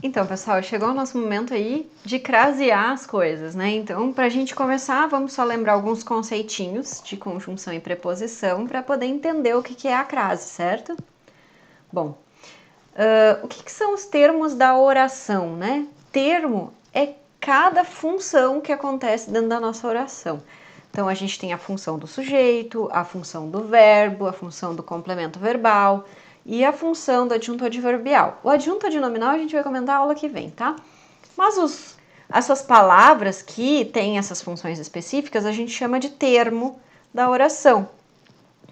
Então, pessoal, chegou o nosso momento aí de crasear as coisas, né? Então, para a gente começar, vamos só lembrar alguns conceitinhos de conjunção e preposição para poder entender o que é a crase, certo? Bom, o que são os termos da oração, né? Termo é cada função que acontece dentro da nossa oração. Então, a gente tem a função do sujeito, a função do verbo, a função do complemento verbal e a função do adjunto adverbial. O adjunto adnominal a gente vai comentar a aula que vem, tá? Mas as suas palavras que têm essas funções específicas a gente chama de termo da oração.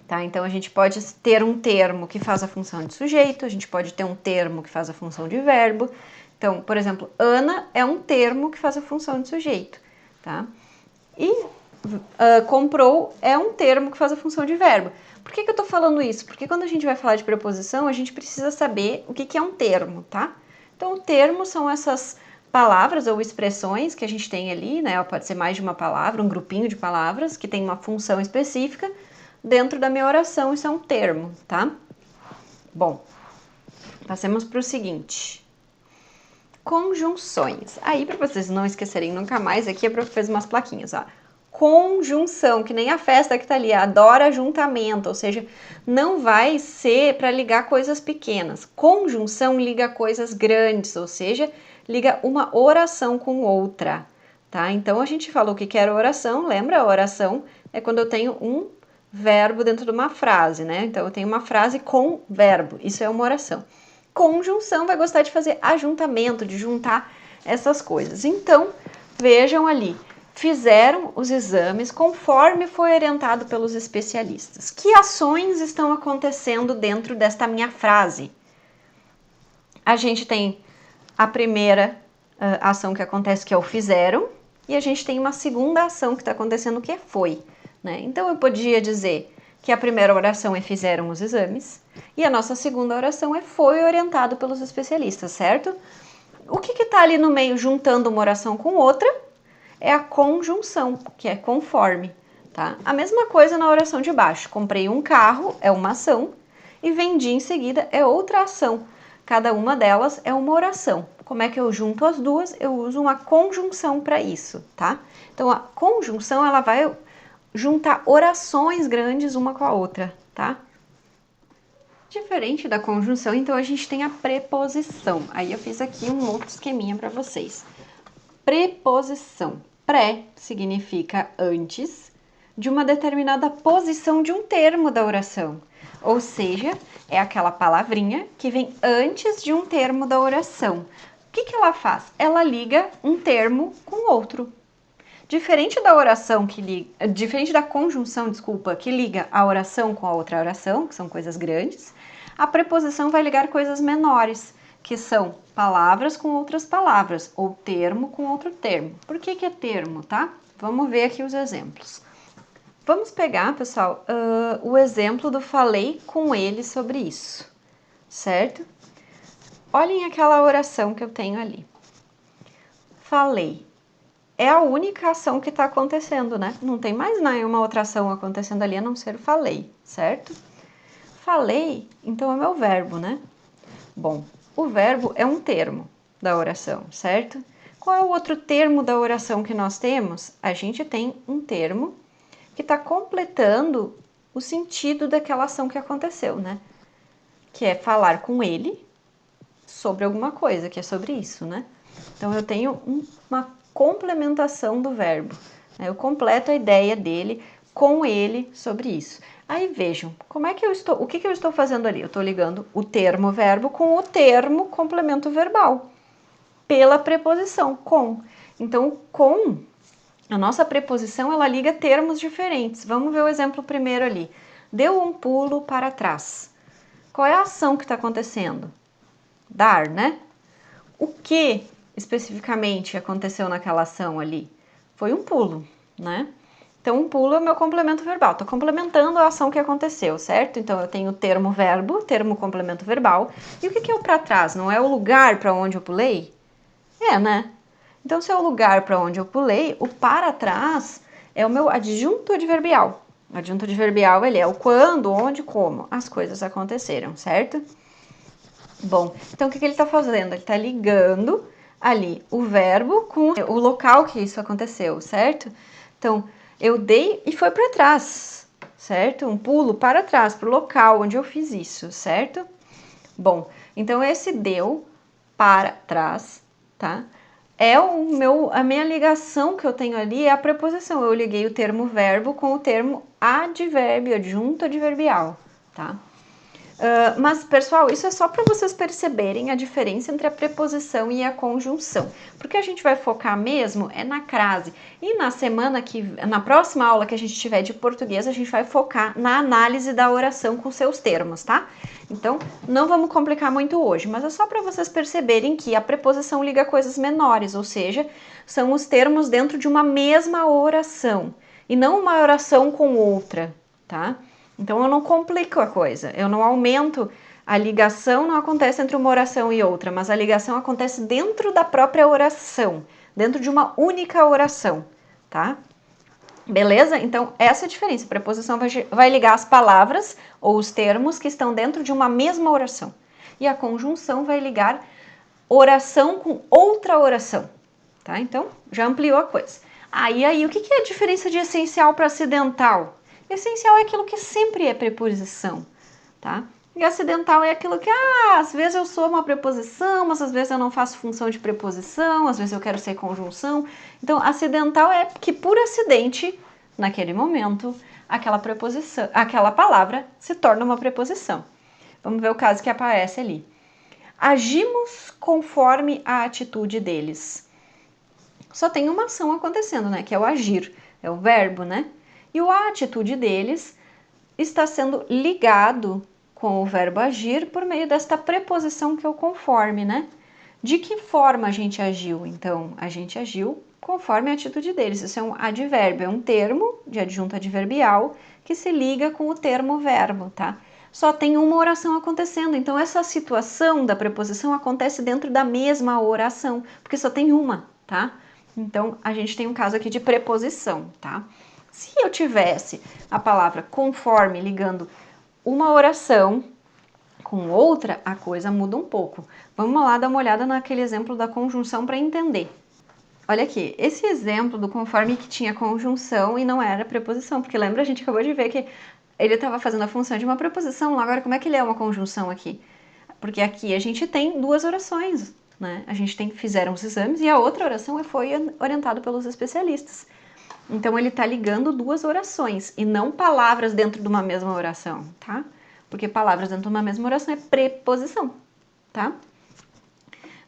Tá? Então, a gente pode ter um termo que faz a função de sujeito, a gente pode ter um termo que faz a função de verbo. Então, por exemplo, Ana é um termo que faz a função de sujeito. Tá? E comprou é um termo que faz a função de verbo. Por que eu estou falando isso? Porque quando a gente vai falar de preposição, a gente precisa saber o que é um termo, tá? Então, o termo são essas palavras ou expressões que a gente tem ali, né? Pode ser mais de uma palavra, um grupinho de palavras que tem uma função específica. Dentro da minha oração, isso é um termo, tá? Bom, passemos para o seguinte. Conjunções. Aí, para vocês não esquecerem nunca mais, aqui a prof fez umas plaquinhas, ó. Conjunção, que nem a festa que tá ali, adora juntamento, ou seja, não vai ser para ligar coisas pequenas. Conjunção liga coisas grandes, ou seja, liga uma oração com outra, tá? Então, a gente falou que era oração, lembra? A oração é quando eu tenho um verbo dentro de uma frase, né? Então, eu tenho uma frase com verbo, isso é uma oração. Conjunção vai gostar de fazer ajuntamento, de juntar essas coisas. Então, vejam ali, fizeram os exames conforme foi orientado pelos especialistas. Que ações estão acontecendo dentro desta minha frase? A gente tem a primeira ação que acontece, que é o fizeram, e a gente tem uma segunda ação que está acontecendo, que é foi. Né? Então, eu podia dizer que a primeira oração é fizeram os exames, e a nossa segunda oração é foi orientado pelos especialistas, certo? O que está ali no meio juntando uma oração com outra é a conjunção, que é conforme, tá? A mesma coisa na oração de baixo. Comprei um carro, é uma ação, e vendi em seguida é outra ação. Cada uma delas é uma oração. Como é que eu junto as duas? Eu uso uma conjunção para isso, tá? Então, a conjunção, ela vai juntar orações grandes uma com a outra, tá? Diferente da conjunção, então a gente tem a preposição. Aí eu fiz aqui um outro esqueminha para vocês. Preposição. Pré significa antes de uma determinada posição de um termo da oração. Ou seja, é aquela palavrinha que vem antes de um termo da oração. O que ela faz? Ela liga um termo com outro. Diferente da oração que liga, diferente da conjunção, desculpa, que liga a oração com a outra oração, que são coisas grandes, a preposição vai ligar coisas menores, que são palavras com outras palavras, ou termo com outro termo. Por que é termo, tá? Vamos ver aqui os exemplos. Vamos pegar, pessoal, o exemplo do falei com ele sobre isso, certo? Olhem aquela oração que eu tenho ali. Falei. É a única ação que está acontecendo, né? Não tem mais nenhuma outra ação acontecendo ali a não ser falei, certo? Falei, então é meu verbo, né? Bom, o verbo é um termo da oração, certo? Qual é o outro termo da oração que nós temos? A gente tem um termo que está completando o sentido daquela ação que aconteceu, né? Que é falar com ele sobre alguma coisa, que é sobre isso, né? Então, eu tenho uma complementação do verbo. Né? Eu completo a ideia dele com ele sobre isso. Aí vejam, como é que eu estou, o que eu estou fazendo ali? Eu estou ligando o termo verbo com o termo complemento verbal, pela preposição com. Então, com, a nossa preposição, ela liga termos diferentes. Vamos ver o exemplo primeiro ali. Deu um pulo para trás. Qual é a ação que está acontecendo? Dar, né? O que especificamente aconteceu naquela ação ali? Foi um pulo, né? Então, um pulo é o meu complemento verbal. Estou complementando a ação que aconteceu, certo? Então, eu tenho o termo verbo, termo complemento verbal. E o que é o para trás? Não é o lugar para onde eu pulei? É, né? Então, se é o lugar para onde eu pulei, o para trás é o meu adjunto adverbial. O adjunto adverbial, ele é o quando, onde, como as coisas aconteceram, certo? Bom, então o que ele está fazendo? Ele está ligando ali o verbo com o local que isso aconteceu, certo? Então, eu dei e foi para trás, certo? Um pulo para trás, para o local onde eu fiz isso, certo? Bom, então esse deu para trás, tá? É a minha ligação que eu tenho ali é a preposição. Eu liguei o termo verbo com o termo advérbio, adjunto adverbial, tá? Mas, pessoal, isso é só para vocês perceberem a diferença entre a preposição e a conjunção. Porque a gente vai focar mesmo é na crase. E na próxima aula que a gente tiver de português, a gente vai focar na análise da oração com seus termos, tá? Então, não vamos complicar muito hoje, mas é só para vocês perceberem que a preposição liga coisas menores, ou seja, são os termos dentro de uma mesma oração, e não uma oração com outra, tá? Então eu não complico a coisa, eu não aumento, a ligação não acontece entre uma oração e outra, mas a ligação acontece dentro da própria oração, dentro de uma única oração, tá? Beleza? Então essa é a diferença, a preposição vai ligar as palavras ou os termos que estão dentro de uma mesma oração, e a conjunção vai ligar oração com outra oração, tá? Então já ampliou a coisa. Aí o que é a diferença de essencial para acidental? Essencial é aquilo que sempre é preposição, tá? E acidental é aquilo que, às vezes eu sou uma preposição, mas às vezes eu não faço função de preposição, às vezes eu quero ser conjunção. Então, acidental é que por acidente, naquele momento, aquela preposição, aquela palavra se torna uma preposição. Vamos ver o caso que aparece ali. Agimos conforme a atitude deles. Só tem uma ação acontecendo, né? Que é o agir, é o verbo, né? E a atitude deles está sendo ligado com o verbo agir por meio desta preposição que é o conforme, né? De que forma a gente agiu? Então, a gente agiu conforme a atitude deles. Isso é um advérbio, é um termo de adjunto adverbial que se liga com o termo verbo, tá? Só tem uma oração acontecendo, então essa situação da preposição acontece dentro da mesma oração, porque só tem uma, tá? Então, a gente tem um caso aqui de preposição, tá? Se eu tivesse a palavra conforme ligando uma oração com outra, a coisa muda um pouco. Vamos lá dar uma olhada naquele exemplo da conjunção para entender. Olha aqui, esse exemplo do conforme que tinha conjunção e não era preposição, porque lembra, a gente acabou de ver que ele estava fazendo a função de uma preposição, agora como é que ele é uma conjunção aqui? Porque aqui a gente tem duas orações, né? A gente fizeram os exames e a outra oração foi orientada pelos especialistas. Então, ele está ligando duas orações e não palavras dentro de uma mesma oração, tá? Porque palavras dentro de uma mesma oração é preposição, tá?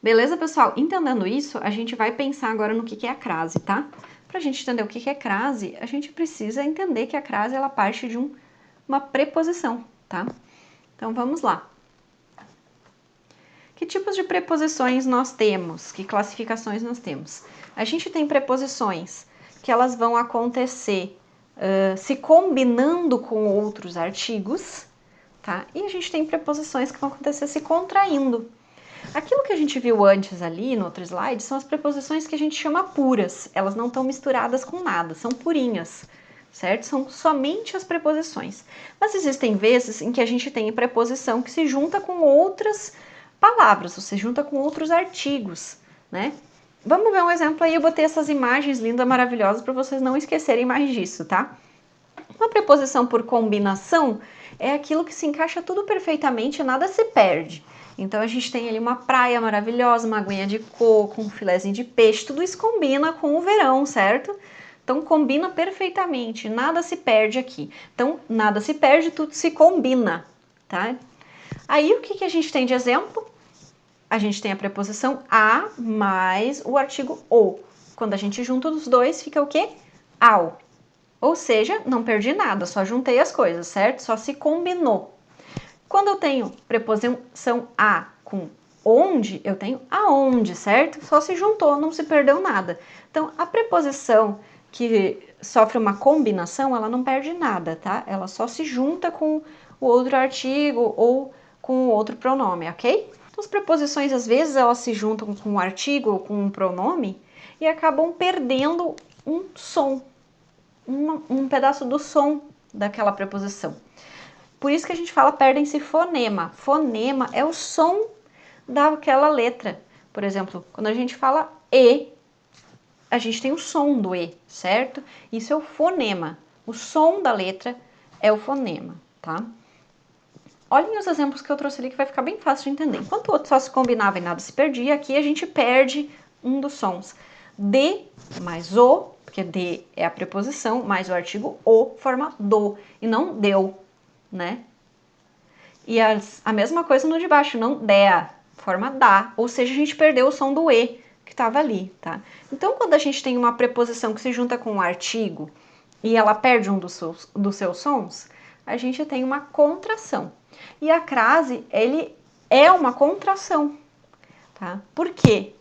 Beleza, pessoal? Entendendo isso, a gente vai pensar agora no que é a crase, tá? Para a gente entender o que é crase, a gente precisa entender que a crase ela parte de uma preposição, tá? Então, vamos lá. Que tipos de preposições nós temos? Que classificações nós temos? A gente tem preposições que elas vão acontecer se combinando com outros artigos, tá? E a gente tem preposições que vão acontecer se contraindo. Aquilo que a gente viu antes ali no outro slide são as preposições que a gente chama puras. Elas não estão misturadas com nada, são purinhas, certo? São somente as preposições. Mas existem vezes em que a gente tem preposição que se junta com outras palavras, ou se junta com outros artigos, né? Vamos ver um exemplo aí, eu botei essas imagens lindas, maravilhosas, para vocês não esquecerem mais disso, tá? Uma preposição por combinação é aquilo que se encaixa tudo perfeitamente e nada se perde. Então, a gente tem ali uma praia maravilhosa, uma aguinha de coco, um filézinho de peixe, tudo isso combina com o verão, certo? Então, combina perfeitamente, nada se perde aqui. Então, nada se perde, tudo se combina, tá? Aí, o que a gente tem de exemplo? A gente tem a preposição a mais o artigo o. Quando a gente junta os dois, fica o quê? Ao. Ou seja, não perdi nada, só juntei as coisas, certo? Só se combinou. Quando eu tenho preposição a com onde, eu tenho aonde, certo? Só se juntou, não se perdeu nada. Então, a preposição que sofre uma combinação, ela não perde nada, tá? Ela só se junta com o outro artigo ou com o outro pronome, ok? Então, as preposições, às vezes, elas se juntam com um artigo ou com um pronome e acabam perdendo um som, um pedaço do som daquela preposição. Por isso que a gente fala perdem-se fonema. Fonema é o som daquela letra. Por exemplo, quando a gente fala E, a gente tem o som do E, certo? Isso é o fonema. O som da letra é o fonema, tá? Olhem os exemplos que eu trouxe ali que vai ficar bem fácil de entender. Enquanto o outro só se combinava e nada se perdia, aqui a gente perde um dos sons. De mais o, porque de é a preposição, mais o artigo o forma do, e não deu, né? E a mesma coisa no de baixo, não dea, forma da, ou seja, a gente perdeu o som do e que estava ali, tá? Então, quando a gente tem uma preposição que se junta com um artigo e ela perde um dos seus sons, a gente tem uma contração. E a crase, ele é uma contração, tá? Por quê?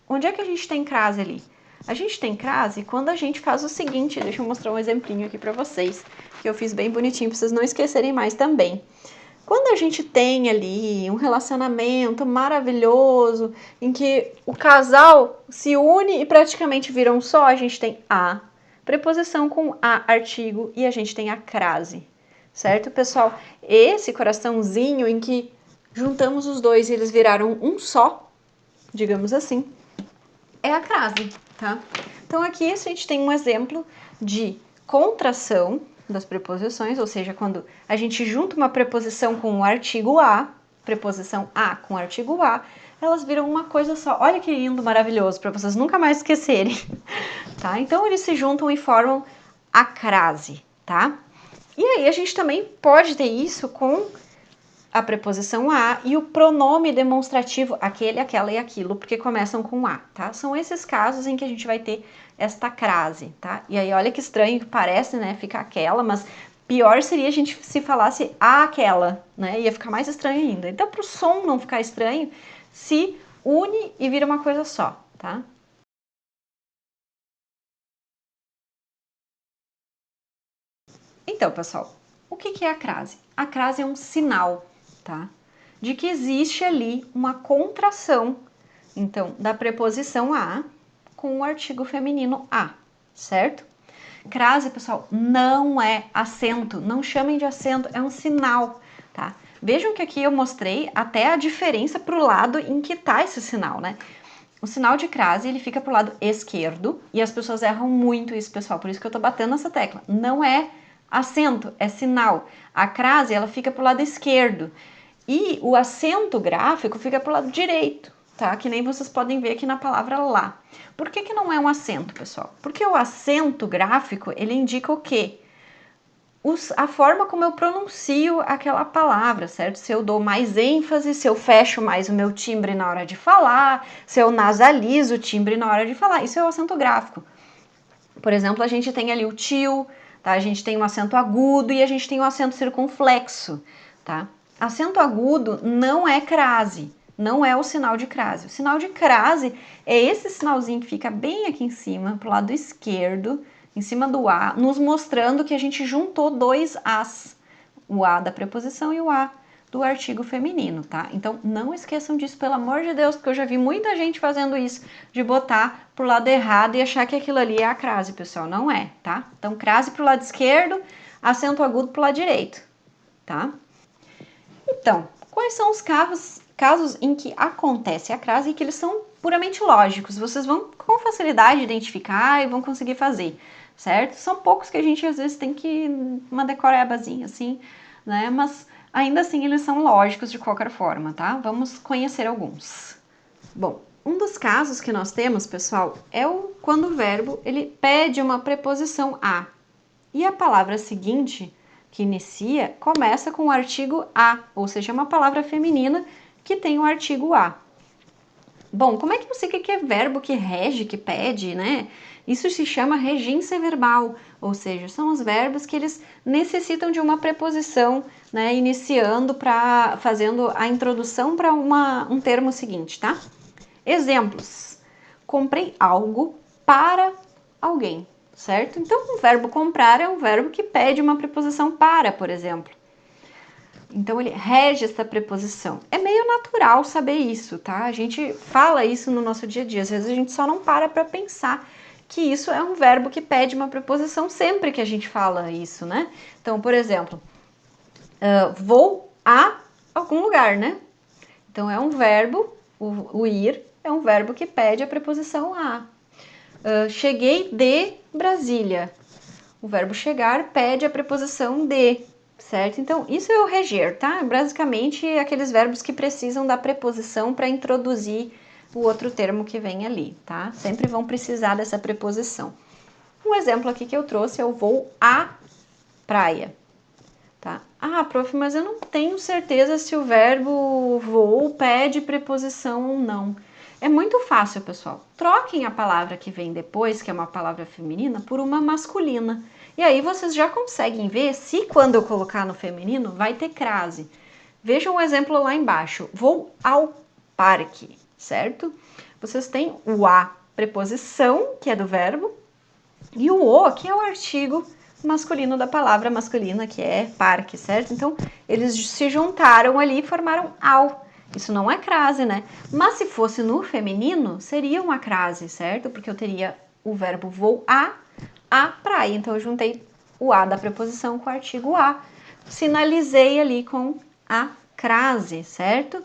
Onde é que a gente tem crase ali? A gente tem crase quando a gente faz o seguinte, deixa eu mostrar um exemplinho aqui pra vocês, que eu fiz bem bonitinho pra vocês não esquecerem mais também. Quando a gente tem ali um relacionamento maravilhoso, em que o casal se une e praticamente viram um só, a gente tem a preposição com a artigo e a gente tem a crase, certo, pessoal? Esse coraçãozinho em que juntamos os dois e eles viraram um só, digamos assim, é a crase, tá? Então aqui a gente tem um exemplo de contração das preposições, ou seja, quando a gente junta uma preposição com o artigo a, preposição a com o artigo a, elas viram uma coisa só. Olha que lindo, maravilhoso, para vocês nunca mais esquecerem, tá? Então eles se juntam e formam a crase, tá? E aí a gente também pode ter isso com a preposição a e o pronome demonstrativo aquele, aquela e aquilo, porque começam com a, tá? São esses casos em que a gente vai ter esta crase, tá? E aí olha que estranho que parece, né? Fica aquela, mas pior seria a gente se falasse a aquela, né? Ia ficar mais estranho ainda. Então, para o som não ficar estranho, se une e vira uma coisa só, tá? Então, pessoal, o que é a crase? A crase é um sinal, tá? De que existe ali uma contração, então, da preposição a com o artigo feminino a, certo? Crase, pessoal, não é acento, não chamem de acento, é um sinal, tá? Vejam que aqui eu mostrei até a diferença para o lado em que tá esse sinal, né? O sinal de crase, ele fica pro lado esquerdo e as pessoas erram muito isso, pessoal, por isso que eu tô batendo nessa tecla. Não é acento, é sinal. A crase, ela fica pro lado esquerdo e o acento gráfico fica pro lado direito, tá? Que nem vocês podem ver aqui na palavra lá. Por que que não é um acento, pessoal? Porque o acento gráfico, ele indica o quê? A forma como eu pronuncio aquela palavra, certo? Se eu dou mais ênfase, se eu fecho mais o meu timbre na hora de falar, se eu nasalizo o timbre na hora de falar, isso é o acento gráfico. Por exemplo, a gente tem ali o tio, tá? A gente tem um acento agudo e a gente tem um acento circunflexo, tá? Acento agudo não é crase, não é o sinal de crase. O sinal de crase é esse sinalzinho que fica bem aqui em cima, pro lado esquerdo, em cima do A, nos mostrando que a gente juntou dois As, o A da preposição e o A do artigo feminino, tá? Então, não esqueçam disso, pelo amor de Deus, porque eu já vi muita gente fazendo isso, de botar pro lado errado e achar que aquilo ali é a crase, pessoal. Não é, tá? Então, crase pro lado esquerdo, acento agudo pro lado direito, tá? Então, quais são os casos em que acontece a crase e que eles são puramente lógicos? Vocês vão com facilidade identificar e vão conseguir fazer, certo? São poucos que a gente às vezes tem que uma decorebazinha assim, né? Mas ainda assim eles são lógicos de qualquer forma, tá? Vamos conhecer alguns. Bom, um dos casos que nós temos, pessoal, é quando o verbo ele pede uma preposição a e a palavra seguinte que inicia começa com o artigo a, ou seja, uma palavra feminina que tem o artigo a. Bom, como é que eu sei o que é verbo que rege, que pede, né? Isso se chama regência verbal, ou seja, são os verbos que eles necessitam de uma preposição, né, iniciando fazendo a introdução para um termo seguinte, tá? Exemplos. Comprei algo para alguém, certo? Então, o verbo comprar é um verbo que pede uma preposição para, por exemplo. Então, ele rege essa preposição. É meio natural saber isso, tá? A gente fala isso no nosso dia a dia. Às vezes, a gente só não para pensar que isso é um verbo que pede uma preposição sempre que a gente fala isso, né? Então, por exemplo, vou a algum lugar, né? Então, é um verbo, o ir é um verbo que pede a preposição a. Cheguei de Brasília. O verbo chegar pede a preposição de, certo? Então, isso é o reger, tá? Basicamente, aqueles verbos que precisam da preposição para introduzir o outro termo que vem ali, tá? Sempre vão precisar dessa preposição. Um exemplo aqui que eu trouxe é o vou à praia, tá? Ah, prof, mas eu não tenho certeza se o verbo vou pede preposição ou não. É muito fácil, pessoal. Troquem a palavra que vem depois, que é uma palavra feminina, por uma masculina. E aí vocês já conseguem ver se quando eu colocar no feminino vai ter crase. Vejam o exemplo lá embaixo. Vou ao parque, certo? Vocês têm o a, preposição, que é do verbo, e o o, que é o artigo masculino da palavra masculina, que é parque, certo? Então, eles se juntaram ali e formaram ao. Isso não é crase, né? Mas se fosse no feminino, seria uma crase, certo? Porque eu teria o verbo vou à praia. Então, eu juntei o a da preposição com o artigo a. Sinalizei ali com a crase, certo?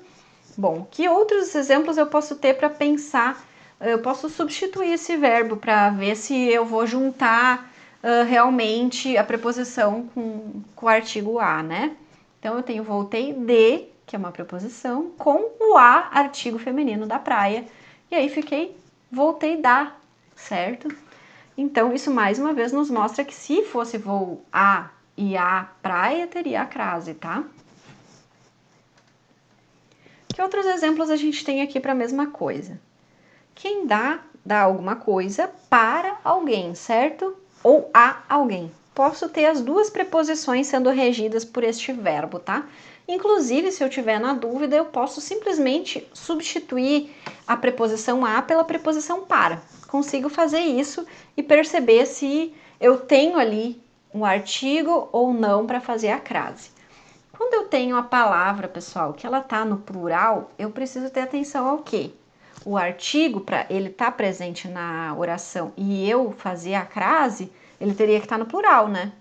Bom, que outros exemplos eu posso ter para pensar? Eu posso substituir esse verbo para ver se eu vou juntar realmente a preposição com o artigo a, né? Então, eu tenho voltei de, que é uma preposição, com o a, artigo feminino da praia. E aí fiquei voltei da, certo? Então, isso mais uma vez nos mostra que se fosse vou a e a praia, teria a crase, tá? Que outros exemplos a gente tem aqui para a mesma coisa? Quem dá alguma coisa para alguém, certo? Ou a alguém. Posso ter as duas preposições sendo regidas por este verbo, tá? Inclusive, se eu tiver na dúvida, eu posso simplesmente substituir a preposição a pela preposição para. Consigo fazer isso e perceber se eu tenho ali um artigo ou não para fazer a crase. Quando eu tenho a palavra, pessoal, que ela tá no plural, eu preciso ter atenção ao quê? O artigo, para ele estar presente na oração e eu fazer a crase, ele teria que estar no plural, né?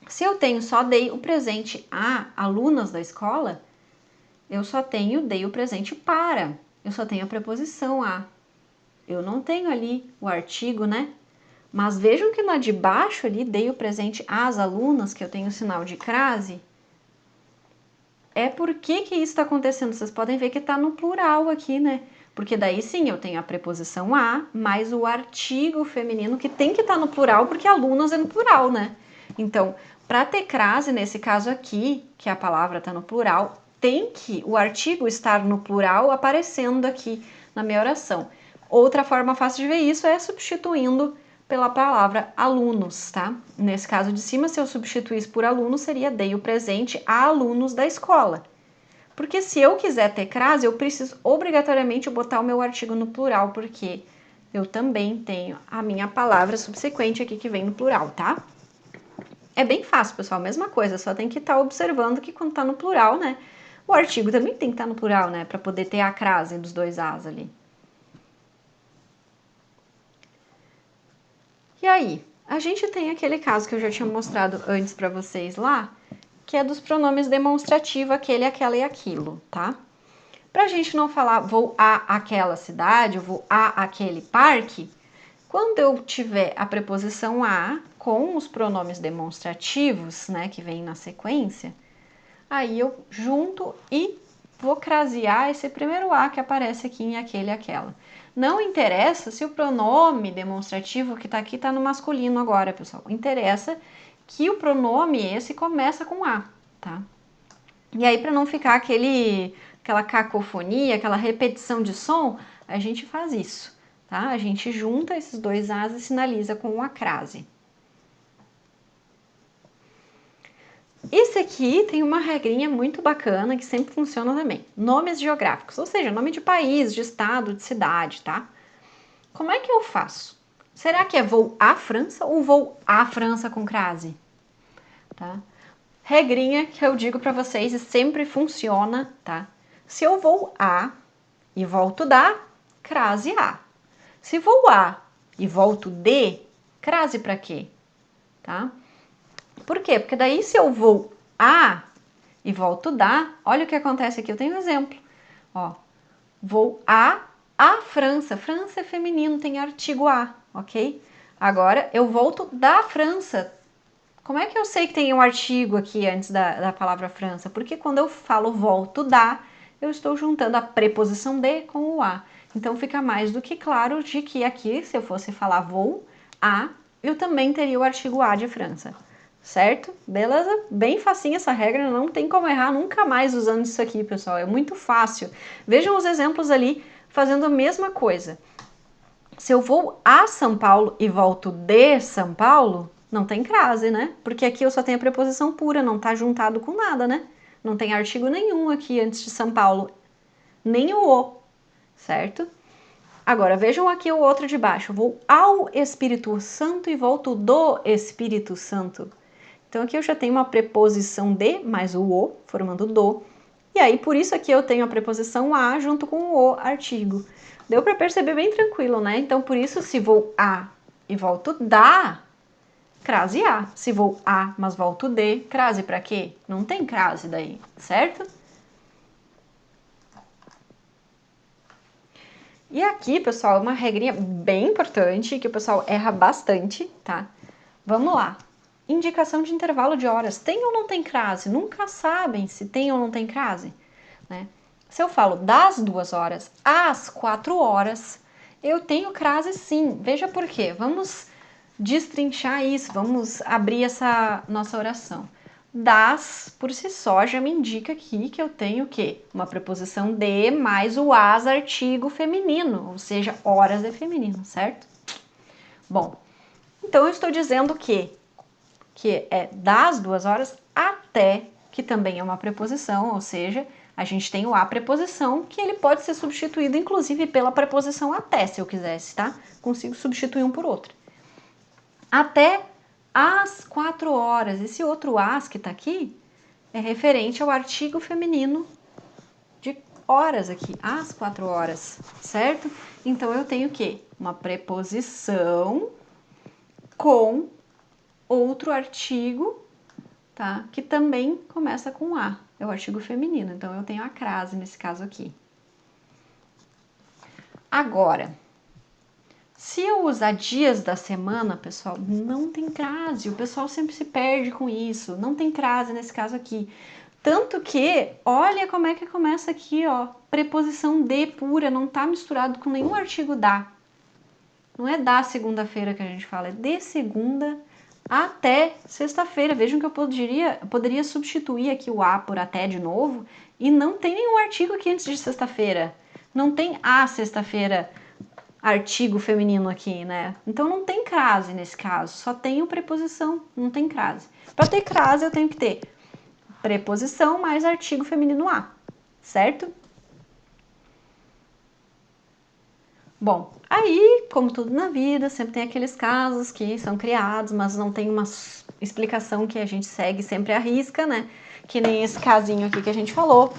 Se eu tenho só dei o presente a alunas da escola, eu só tenho dei o presente para. Eu só tenho a preposição a. Eu não tenho ali o artigo, né? Mas vejam que lá de baixo ali, dei o presente às alunas, que eu tenho o sinal de crase. É por que isso está acontecendo? Vocês podem ver que está no plural aqui, né? Porque daí sim eu tenho a preposição a, mais o artigo feminino, que tem que estar no plural, porque alunas é no plural, né? Então, para ter crase, nesse caso aqui, que a palavra está no plural, tem que o artigo estar no plural aparecendo aqui na minha oração. Outra forma fácil de ver isso é substituindo pela palavra alunos, tá? Nesse caso de cima, se eu substituísse por aluno, seria dei o presente a alunos da escola. Porque se eu quiser ter crase, eu preciso obrigatoriamente botar o meu artigo no plural, porque eu também tenho a minha palavra subsequente aqui que vem no plural, tá? É bem fácil, pessoal, mesma coisa, só tem que estar observando que quando tá no plural, né, o artigo também tem que estar no plural, né, para poder ter a crase dos dois as ali. E aí, a gente tem aquele caso que eu já tinha mostrado antes para vocês lá, que é dos pronomes demonstrativos, aquele, aquela e aquilo, tá? Pra gente não falar vou a aquela cidade, ou vou a aquele parque, quando eu tiver a preposição a com os pronomes demonstrativos, né, que vem na sequência, aí eu junto e vou crasear esse primeiro a que aparece aqui em aquele e aquela. Não interessa se o pronome demonstrativo que está aqui está no masculino agora, pessoal. Interessa que o pronome esse começa com a, tá? E aí, para não ficar aquela cacofonia, aquela repetição de som, a gente faz isso, tá? A gente junta esses dois as e sinaliza com a crase. Esse aqui tem uma regrinha muito bacana que sempre funciona também. Nomes geográficos, ou seja, nome de país, de estado, de cidade, tá? Como é que eu faço? Será que é vou à França ou vou à França com crase? Tá? Regrinha que eu digo para vocês e sempre funciona, tá? Se eu vou a e volto da, crase a. Se vou a e volto de, crase para quê? Tá? Por quê? Porque daí se eu vou a e volto da, olha o que acontece aqui, eu tenho um exemplo. Ó, vou a França. França é feminino, tem artigo a, ok? Agora, eu volto da França. Como é que eu sei que tem um artigo aqui antes da palavra França? Porque quando eu falo volto da, eu estou juntando a preposição de com o a. Então, fica mais do que claro de que aqui, se eu fosse falar vou a, eu também teria o artigo a de França. Certo? Beleza? Bem facinho essa regra, não tem como errar nunca mais usando isso aqui, pessoal. É muito fácil. Vejam os exemplos ali fazendo a mesma coisa. Se eu vou a São Paulo e volto de São Paulo, não tem crase, né? Porque aqui eu só tenho a preposição pura, não tá juntado com nada, né? Não tem artigo nenhum aqui antes de São Paulo, nem o, certo? Agora, vejam aqui o outro de baixo. Vou ao Espírito Santo e volto do Espírito Santo. Então, aqui eu já tenho uma preposição de mais o, formando do. E aí, por isso aqui eu tenho a preposição a junto com o artigo. Deu para perceber bem tranquilo, né? Então, por isso, se vou a e volto da, crase a. Se vou a, mas volto de, crase para quê? Não tem crase daí, certo? E aqui, pessoal, uma regrinha bem importante que o pessoal erra bastante, tá? Vamos lá. Indicação de intervalo de horas. Tem ou não tem crase? Nunca sabem se tem ou não tem crase, né? Se eu falo das 2 horas às 4 horas, eu tenho crase sim. Veja por quê. Vamos destrinchar isso, vamos abrir essa nossa oração. Das, por si só, já me indica aqui que eu tenho o quê? Uma preposição de mais o as artigo feminino, ou seja, horas é feminino, certo? Bom, então eu estou dizendo que é das 2 horas até, que também é uma preposição, ou seja, a gente tem o a preposição, que ele pode ser substituído, inclusive, pela preposição até, se eu quisesse, tá? Consigo substituir um por outro. Até às 4 horas. Esse outro as que tá aqui é referente ao artigo feminino de horas aqui, às 4 horas, certo? Então, eu tenho o quê? Uma preposição com outro artigo, tá? Que também começa com a. É o artigo feminino, então eu tenho a crase nesse caso aqui. Agora, se eu usar dias da semana, pessoal, não tem crase. O pessoal sempre se perde com isso. Não tem crase nesse caso aqui. Tanto que, olha como é que começa aqui, ó. Preposição de pura, não tá misturado com nenhum artigo da. Não é da segunda-feira que a gente fala, é de segunda até sexta-feira. Vejam que eu poderia substituir aqui o a por até de novo e não tem nenhum artigo aqui antes de sexta-feira. Não tem a sexta-feira artigo feminino aqui, né? Então não tem crase nesse caso, só tenho preposição, não tem crase. Para ter crase eu tenho que ter preposição mais artigo feminino a, certo? Bom, aí, como tudo na vida, sempre tem aqueles casos que são criados, mas não tem uma explicação que a gente segue sempre à risca, né? Que nem esse casinho aqui que a gente falou,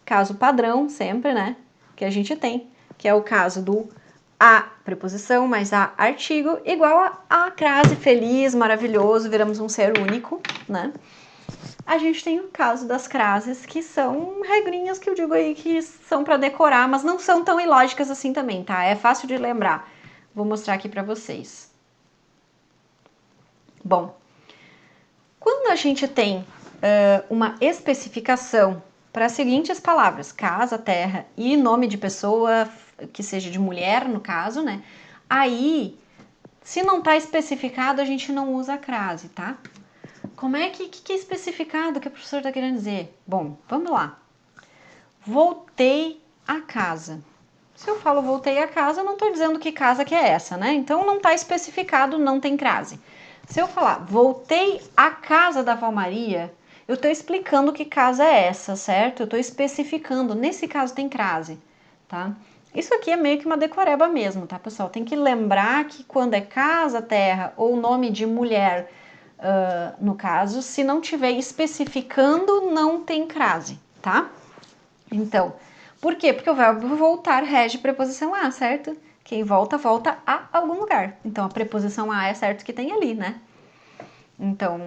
caso padrão sempre, né? Que a gente tem, que é o caso do a preposição mais a artigo igual a crase feliz, maravilhoso, viramos um ser único, né? A gente tem o caso das crases, que são regrinhas que eu digo aí que são para decorar, mas não são tão ilógicas assim também, tá? É fácil de lembrar. Vou mostrar aqui para vocês. Bom, quando a gente tem uma especificação para as seguintes palavras, casa, terra e nome de pessoa, que seja de mulher, no caso, né? Aí, se não tá especificado, a gente não usa a crase, tá? Como é que é especificado que a professora está querendo dizer? Bom, vamos lá. Voltei a casa. Se eu falo voltei a casa, eu não estou dizendo que casa que é essa, né? Então não está especificado, não tem crase. Se eu falar voltei à casa da Val Maria, eu estou explicando que casa é essa, certo? Eu estou especificando. Nesse caso tem crase, tá? Isso aqui é meio que uma decoreba mesmo, tá, pessoal? Tem que lembrar que quando é casa, terra ou nome de mulher, no caso, se não tiver especificando, não tem crase, tá? Então, por quê? Porque o verbo voltar rege preposição a, certo? Quem volta, volta a algum lugar. Então, a preposição a é certo que tem ali, né? Então,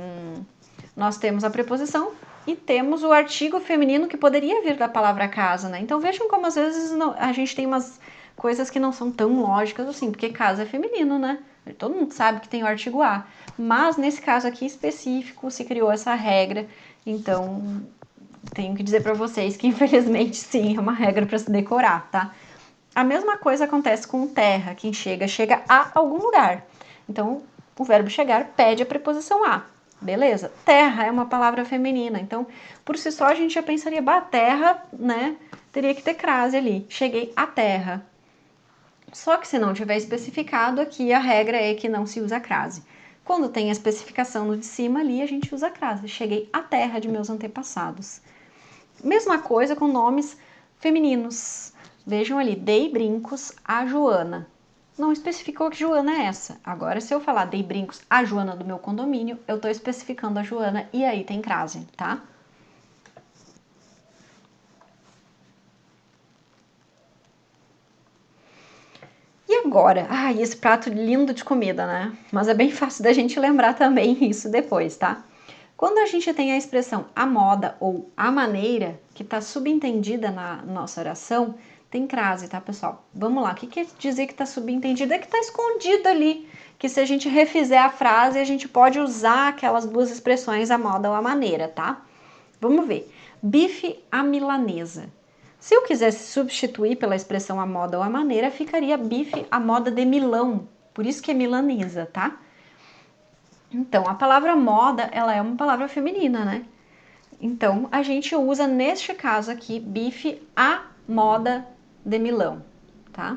nós temos a preposição e temos o artigo feminino que poderia vir da palavra casa, né? Então vejam como às vezes a gente tem umas coisas que não são tão lógicas assim, porque casa é feminino, né? Todo mundo sabe que tem o artigo a, mas nesse caso aqui específico se criou essa regra, então tenho que dizer para vocês que infelizmente sim, é uma regra para se decorar, tá? A mesma coisa acontece com terra, quem chega a algum lugar. Então, o verbo chegar pede a preposição a. Beleza? Terra é uma palavra feminina, então, por si só, a gente já pensaria, bah, terra, né, teria que ter crase ali. Cheguei à terra. Só que se não tiver especificado, aqui a regra é que não se usa crase. Quando tem a especificação no de cima ali, a gente usa crase. Cheguei à terra de meus antepassados. Mesma coisa com nomes femininos. Vejam ali, dei brincos a Joana. Não especificou que Joana é essa. Agora, se eu falar dei brincos a Joana do meu condomínio, eu estou especificando a Joana e aí tem crase, tá? E agora? Ai, esse prato lindo de comida, né? Mas é bem fácil da gente lembrar também isso depois, tá? Quando a gente tem a expressão a moda ou a maneira, que está subentendida na nossa oração, tem crase, tá, pessoal? Vamos lá, o que quer dizer que está subentendida? É que está escondido ali, que se a gente refizer a frase, a gente pode usar aquelas duas expressões, a moda ou a maneira, tá? Vamos ver. Bife à milanesa. Se eu quisesse substituir pela expressão a moda ou a maneira, ficaria bife à moda de Milão, por isso que é milanesa, tá? Então, a palavra moda, ela é uma palavra feminina, né? Então, a gente usa, neste caso aqui, bife à moda de Milão, tá?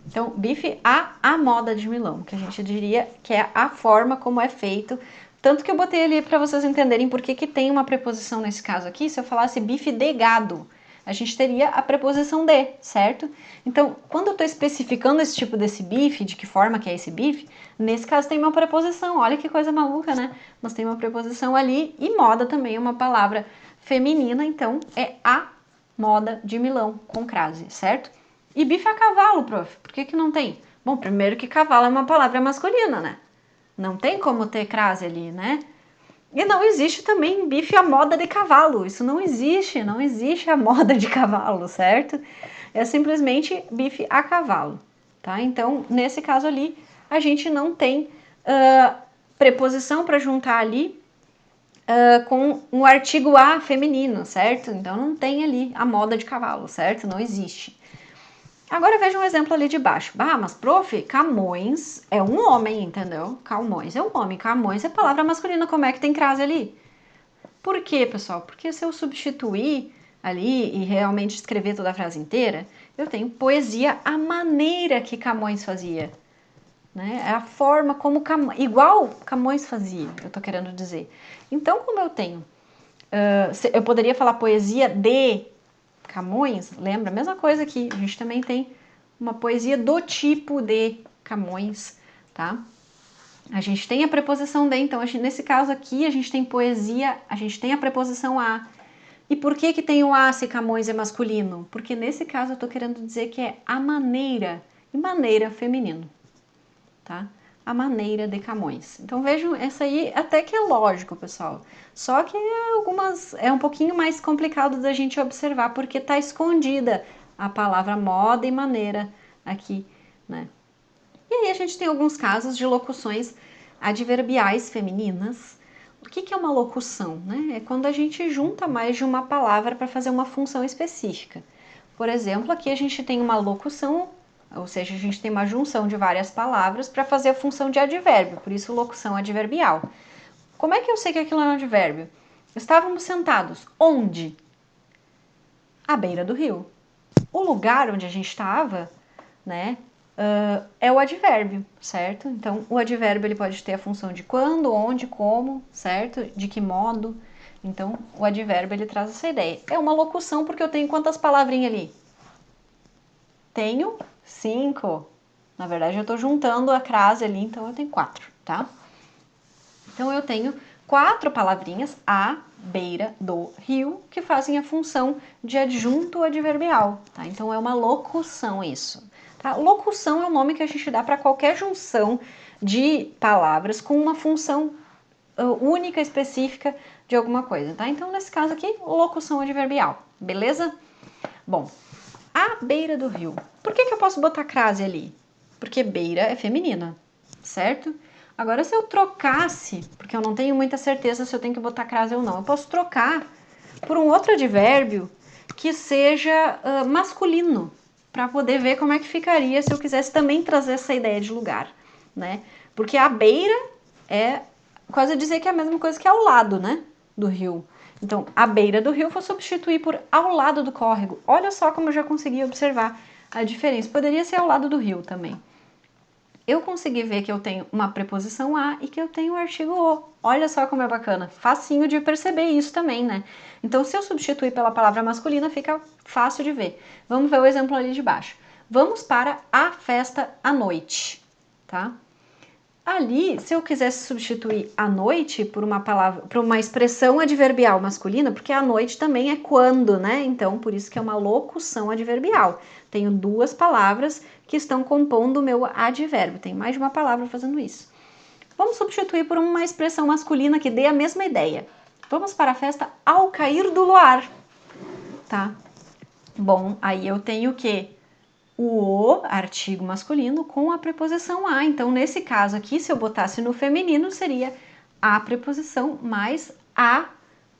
Então, bife à moda de Milão, que a gente diria que é a forma como é feito. Tanto que eu botei ali para vocês entenderem por que tem uma preposição nesse caso aqui. Se eu falasse bife de gado, a gente teria a preposição de, certo? Então, quando eu estou especificando esse tipo desse bife, de que forma que é esse bife, nesse caso tem uma preposição. Olha que coisa maluca, né? Mas tem uma preposição ali e moda também é uma palavra feminina, então é a moda de Milão, com crase, certo? E bife a cavalo, prof. Por que não tem? Bom, primeiro que cavalo é uma palavra masculina, né? Não tem como ter crase ali, né? E não existe também bife à moda de cavalo. Isso não existe a moda de cavalo, certo? É simplesmente bife a cavalo, tá? Então, nesse caso ali, a gente não tem preposição para juntar ali com um artigo a feminino, certo? Então, não tem ali a moda de cavalo, certo? Não existe. Agora veja um exemplo ali de baixo. Ah, mas prof, Camões é um homem, entendeu? Camões é um homem, Camões é palavra masculina, como é que tem crase ali? Por quê, pessoal? Porque se eu substituir ali e realmente escrever toda a frase inteira, eu tenho poesia a maneira que Camões fazia. Né? É a forma como igual Camões fazia, eu tô querendo dizer. Então, como eu tenho... eu poderia falar poesia de Camões, lembra? A mesma coisa aqui, a gente também tem uma poesia do tipo de Camões, tá? A gente tem a preposição de, então nesse caso aqui a gente tem poesia, a gente tem a preposição a. E por que tem o a se Camões é masculino? Porque nesse caso eu tô querendo dizer que é a maneira, e maneira feminino, tá? A maneira de Camões. Então vejam, essa aí até que é lógico, pessoal. Só que é um pouquinho mais complicado da gente observar, porque tá escondida a palavra moda e maneira aqui, né? E aí a gente tem alguns casos de locuções adverbiais femininas. O que é uma locução, né? É quando a gente junta mais de uma palavra para fazer uma função específica. Por exemplo, aqui a gente tem uma locução, ou seja, a gente tem uma junção de várias palavras para fazer a função de advérbio, por isso locução adverbial. Como é que eu sei que aquilo é um advérbio? Estávamos sentados. Onde? À beira do rio. O lugar onde a gente estava, né, é o advérbio, certo? Então, o advérbio ele pode ter a função de quando, onde, como, certo? De que modo. Então, o advérbio ele traz essa ideia. É uma locução porque eu tenho quantas palavrinhas ali? Tenho 5. Na verdade, eu estou juntando a crase ali, então eu tenho 4, tá? Então, eu tenho 4 palavrinhas à beira do rio que fazem a função de adjunto adverbial, tá? Então, é uma locução isso. Tá? Locução é o nome que a gente dá para qualquer junção de palavras com uma função única, específica de alguma coisa, tá? Então, nesse caso aqui, locução adverbial, beleza? Bom, à beira do rio. Por que eu posso botar crase ali? Porque beira é feminina, certo? Agora, se eu trocasse, porque eu não tenho muita certeza se eu tenho que botar crase ou não, eu posso trocar por um outro advérbio que seja masculino, para poder ver como é que ficaria se eu quisesse também trazer essa ideia de lugar, né? Porque a beira é quase dizer que é a mesma coisa que ao lado, né, do rio. Então, à beira do rio vou substituir por ao lado do córrego. Olha só como eu já consegui observar a diferença. Poderia ser ao lado do rio também. Eu consegui ver que eu tenho uma preposição a e que eu tenho o artigo o. Olha só como é bacana. Facinho de perceber isso também, né? Então, se eu substituir pela palavra masculina, fica fácil de ver. Vamos ver o exemplo ali de baixo. Vamos para a festa à noite, tá? Ali, se eu quisesse substituir a noite por uma palavra, por uma expressão adverbial masculina, porque a noite também é quando, né? Então, por isso que é uma locução adverbial. Tenho duas palavras que estão compondo o meu advérbio. Tem mais de uma palavra fazendo isso. Vamos substituir por uma expressão masculina que dê a mesma ideia. Vamos para a festa ao cair do luar, tá? Bom, aí eu tenho o quê? O artigo masculino com a preposição a. Então, nesse caso aqui, se eu botasse no feminino, seria a preposição mais a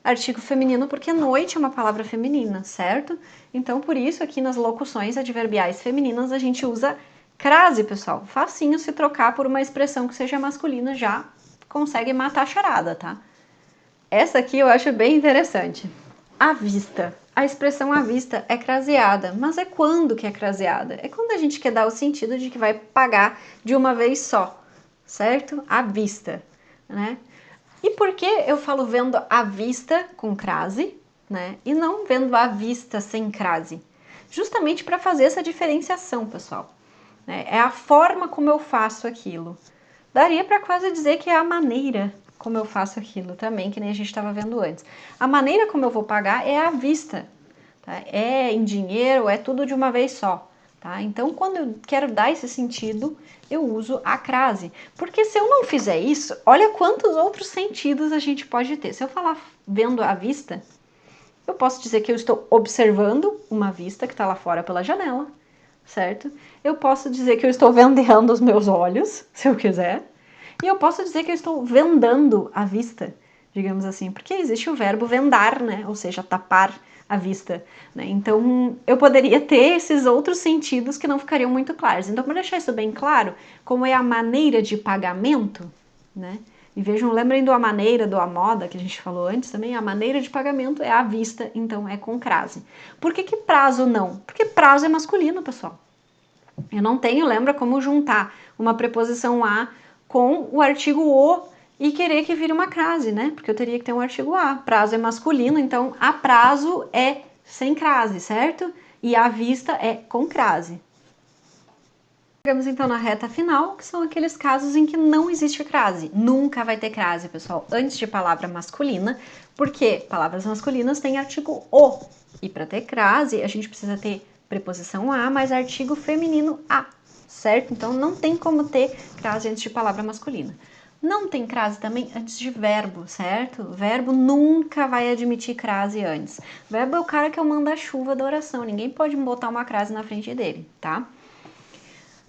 artigo feminino, porque noite é uma palavra feminina, certo? Então, por isso, aqui nas locuções adverbiais femininas, a gente usa crase, pessoal. Facinho se trocar por uma expressão que seja masculina, já consegue matar a charada, tá? Essa aqui eu acho bem interessante. À vista. A expressão à vista é craseada, mas é quando que é craseada? É quando a gente quer dar o sentido de que vai pagar de uma vez só, certo? À vista, né? E por que eu falo vendo à vista com crase, né? E não vendo à vista sem crase? Justamente para fazer essa diferenciação, pessoal. Né? É a forma como eu faço aquilo. Daria para quase dizer que é a maneira como eu faço aquilo também, que nem a gente estava vendo antes. A maneira como eu vou pagar é à vista, tá? É em dinheiro, é tudo de uma vez só, tá? Então, quando eu quero dar esse sentido, eu uso a crase. Porque se eu não fizer isso, olha quantos outros sentidos a gente pode ter. Se eu falar vendo à vista, eu posso dizer que eu estou observando uma vista que está lá fora pela janela, certo? Eu posso dizer que eu estou vendando os meus olhos, se eu quiser. E eu posso dizer que eu estou vendando a vista, digamos assim, porque existe o verbo vendar, né? Ou seja, tapar a vista, né? Então, eu poderia ter esses outros sentidos que não ficariam muito claros. Então, para deixar isso bem claro, como é a maneira de pagamento, né? E vejam, lembrem do a maneira, do a moda, que a gente falou antes também, a maneira de pagamento é à vista, então é com crase. Por que que prazo não? Porque prazo é masculino, pessoal. Eu não tenho, lembra como juntar uma preposição a com o artigo o e querer que vire uma crase, né? Porque eu teria que ter um artigo a. Prazo é masculino, então a prazo é sem crase, certo? E a vista é com crase. Chegamos então na reta final, que são aqueles casos em que não existe crase. Nunca vai ter crase, pessoal, antes de palavra masculina, porque palavras masculinas têm artigo o. E para ter crase, a gente precisa ter preposição a mais artigo feminino a, certo? Então não tem como ter crase antes de palavra masculina. Não tem crase também antes de verbo, certo? Verbo nunca vai admitir crase antes. Verbo é o cara que é o manda-chuva da oração, ninguém pode botar uma crase na frente dele, tá?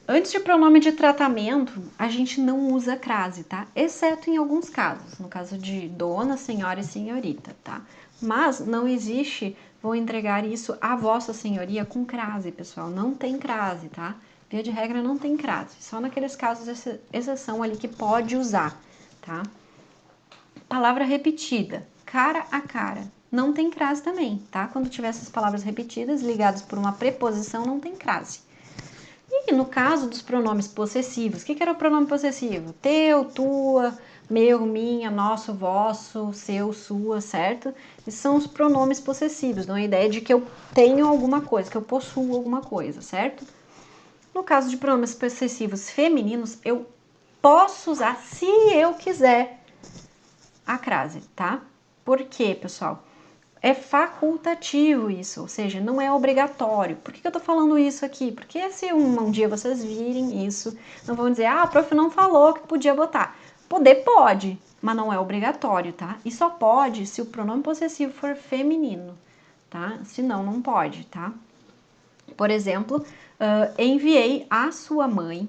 Antes de pronome de tratamento, a gente não usa crase, tá? Exceto em alguns casos, no caso de dona, senhora e senhorita, tá? Mas não existe, vou entregar isso à vossa senhoria com crase, pessoal. Não tem crase, tá? Via de regra não tem crase, só naqueles casos de exceção ali que pode usar, tá? Palavra repetida, cara a cara, não tem crase também, tá? Quando tiver essas palavras repetidas, ligadas por uma preposição, não tem crase. E no caso dos pronomes possessivos, o que era o pronome possessivo? Teu, tua, meu, minha, nosso, vosso, seu, sua, certo? Esses são os pronomes possessivos, dão a ideia de que eu tenho alguma coisa, que eu possuo alguma coisa, certo? No caso de pronomes possessivos femininos, eu posso usar, se eu quiser, a crase, tá? Por quê, pessoal? É facultativo isso, ou seja, não é obrigatório. Por que eu tô falando isso aqui? Porque se um dia vocês virem isso, não vão dizer, ah, a prof não falou que podia botar. Poder pode, mas não é obrigatório, tá? E só pode se o pronome possessivo for feminino, tá? Senão, não pode, tá? Por exemplo, enviei a sua mãe.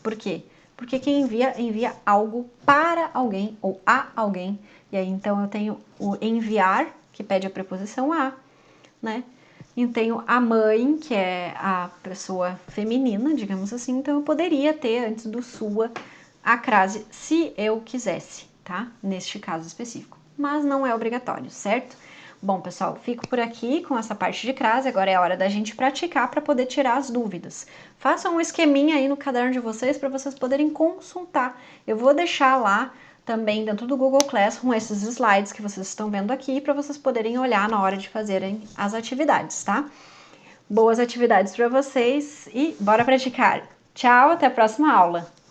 Por quê? Porque quem envia algo para alguém ou a alguém. E aí, então, eu tenho o enviar, que pede a preposição a, né? E tenho a mãe, que é a pessoa feminina, digamos assim. Então, eu poderia ter, antes do sua, a crase se eu quisesse, tá? Neste caso específico. Mas não é obrigatório, certo? Bom, pessoal, fico por aqui com essa parte de crase. Agora é a hora da gente praticar para poder tirar as dúvidas. Façam um esqueminha aí no caderno de vocês para vocês poderem consultar. Eu vou deixar lá também dentro do Google Classroom esses slides que vocês estão vendo aqui para vocês poderem olhar na hora de fazerem as atividades, tá? Boas atividades para vocês e bora praticar. Tchau, até a próxima aula!